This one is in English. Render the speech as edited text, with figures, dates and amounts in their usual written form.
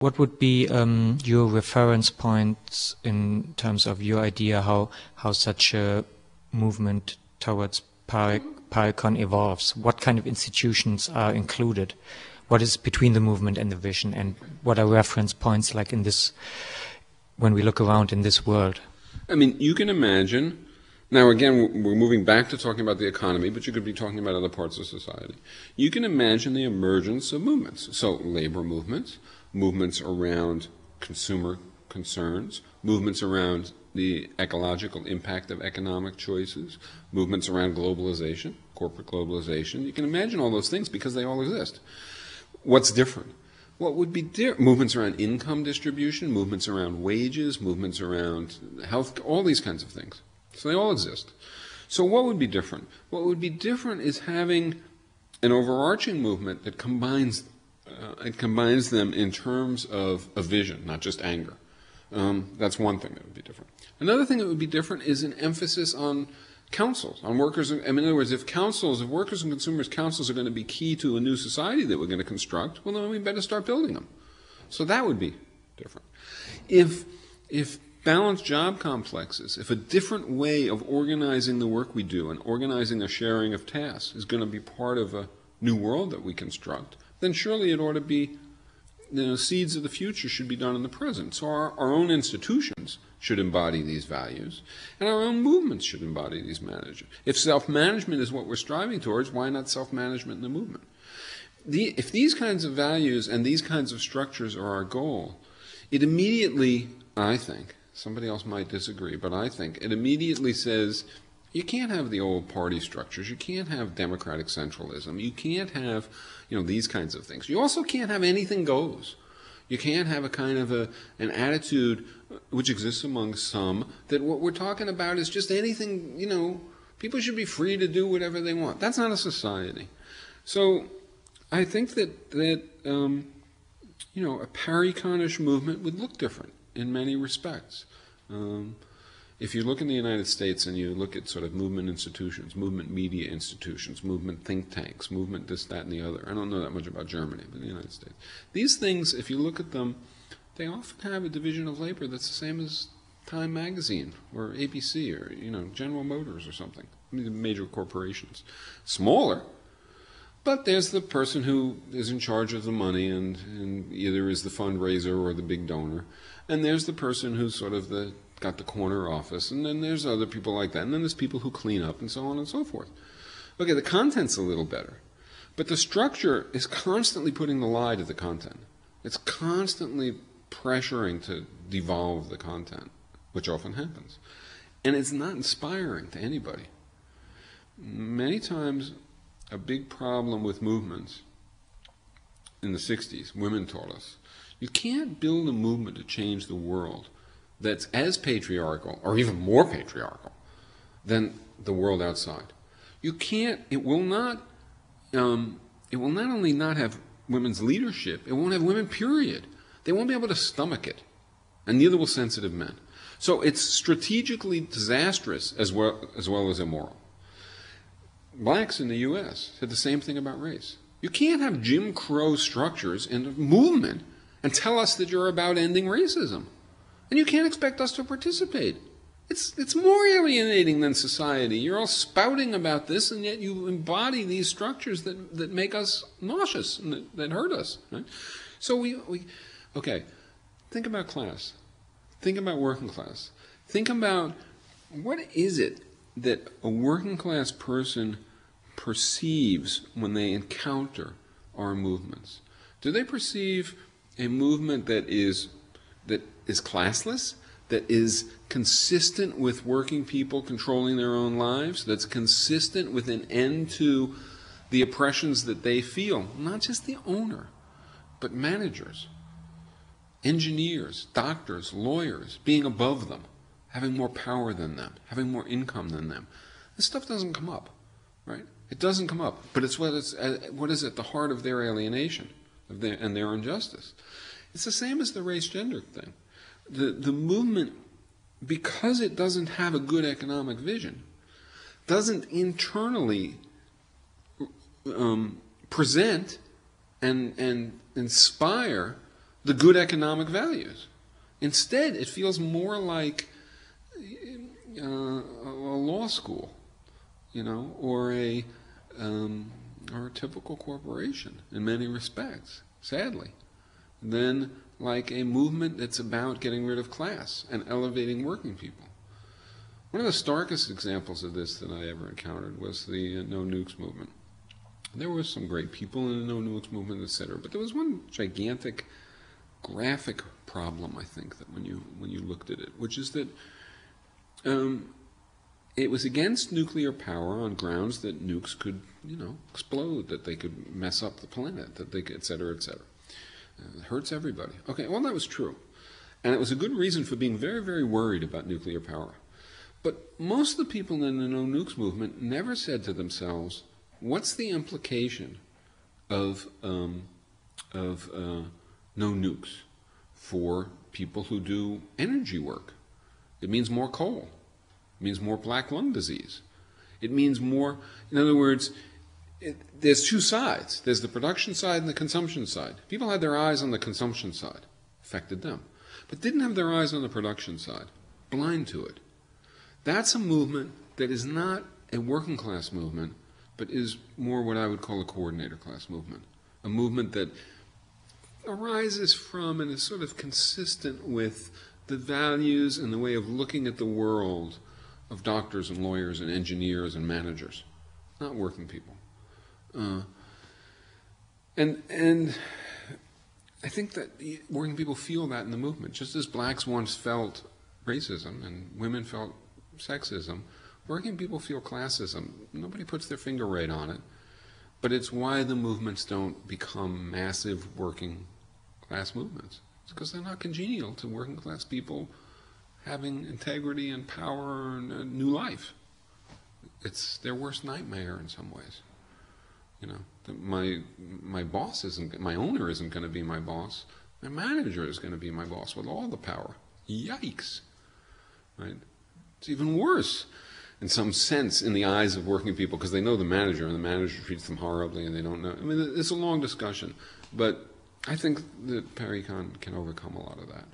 what would be your reference points in terms of your idea how such a movement towards Parecon evolves? What kind of institutions are included? What is between the movement and the vision, and what are reference points like in this, when we look around in this world? I mean, you can imagine, now again, we're moving back to talking about the economy, but you could be talking about other parts of society. You can imagine the emergence of movements. So labor movements, movements around consumer concerns, movements around the ecological impact of economic choices, movements around globalization, corporate globalization. You can imagine all those things because they all exist. What's different? What would be different? Movements around income distribution, movements around wages, movements around health, all these kinds of things. So they all exist. So what would be different? What would be different is having an overarching movement that combines them in terms of a vision, not just anger. That's one thing that would be different. Another thing that would be different is an emphasis on councils, on workers. I mean, in other words, if workers and consumers councils are going to be key to a new society that we're going to construct, well, then we better start building them. So that would be different. If balanced job complexes, if a different way of organizing the work we do and organizing a sharing of tasks is going to be part of a new world that we construct, then surely it ought to be, seeds of the future should be done in the present. So our own institutions should embody these values, and our own movements should embody these managers. If self-management is what we're striving towards, why not self-management in the movement? If these kinds of values and these kinds of structures are our goal, it immediately, I think, somebody else might disagree, but I think it immediately says, you can't have the old party structures. You can't have democratic centralism. You can't have, these kinds of things. You also can't have anything goes. You can't have a kind of an attitude which exists among some that what we're talking about is just anything, people should be free to do whatever they want. That's not a society. So I think that a Pareconish movement would look different in many respects. If you look in the United States and you look at sort of movement institutions, movement media institutions, movement think tanks, movement this, that, and the other. I don't know that much about Germany, but the United States. These things, if you look at them, they often have a division of labor that's the same as Time Magazine or ABC or, General Motors or something. I mean, the major corporations. Smaller, but there's the person who is in charge of the money and either is the fundraiser or the big donor. And there's the person who's sort of got the corner office, and then there's other people like that, and then there's people who clean up and so on and so forth. Okay, the content's a little better, but the structure is constantly putting the lie to the content. It's constantly pressuring to devolve the content, which often happens. And it's not inspiring to anybody. Many times, a big problem with movements in the 60s, women taught us, you can't build a movement to change the world that's as patriarchal, or even more patriarchal, than the world outside. You can't, it will not only not have women's leadership, it won't have women, period. They won't be able to stomach it, and neither will sensitive men. So it's strategically disastrous as well as immoral. Blacks in the U.S. said the same thing about race. You can't have Jim Crow structures in a movement and tell us that you're about ending racism. And you can't expect us to participate. It's more alienating than society. You're all spouting about this, and yet you embody these structures that make us nauseous and that hurt us. Right? So okay, think about class. Think about working class. Think about what is it that a working class person perceives when they encounter our movements. Do they perceive a movement that is classless, that is consistent with working people controlling their own lives, that's consistent with an end to the oppressions that they feel, not just the owner, but managers, engineers, doctors, lawyers, being above them, having more power than them, having more income than them? This stuff doesn't come up, right? It doesn't come up, but it's what is at the heart of their alienation and their injustice. It's the same as the race-gender thing. The movement, because it doesn't have a good economic vision, doesn't internally present and inspire the good economic values. Instead, it feels more like a law school, or a typical corporation in many respects, sadly, than like a movement that's about getting rid of class and elevating working people. One of the starkest examples of this that I ever encountered was the No Nukes movement. There were some great people in the No Nukes movement, etc., but there was one gigantic graphic problem, I think, that when you looked at it, which is that it was against nuclear power on grounds that nukes could, explode, that they could mess up the planet, that they could, et cetera, et cetera. It hurts everybody. Okay, well, that was true. And it was a good reason for being very, very worried about nuclear power. But most of the people in the No Nukes movement never said to themselves, what's the implication of no nukes for people who do energy work? It means more coal. It means more black lung disease. It means more, in other words, there's two sides. There's the production side and the consumption side. People had their eyes on the consumption side, affected them, but didn't have their eyes on the production side, blind to it. That's a movement that is not a working class movement, but is more what I would call a coordinator class movement, a movement that arises from and is sort of consistent with the values and the way of looking at the world of doctors and lawyers and engineers and managers, not working people. And I think that working people feel that in the movement, just as blacks once felt racism and women felt sexism. Working people feel classism. Nobody puts their finger right on it, but it's why the movements don't become massive working class movements. It's because they're not congenial to working class people having integrity and power and a new life. It's their worst nightmare in some ways. My boss isn't, my owner isn't going to be my boss. My manager is going to be my boss with all the power. Yikes! Right? It's even worse, in some sense, in the eyes of working people, because they know the manager, and the manager treats them horribly, and they don't know. I mean, it's a long discussion, but I think that Parecon can overcome a lot of that.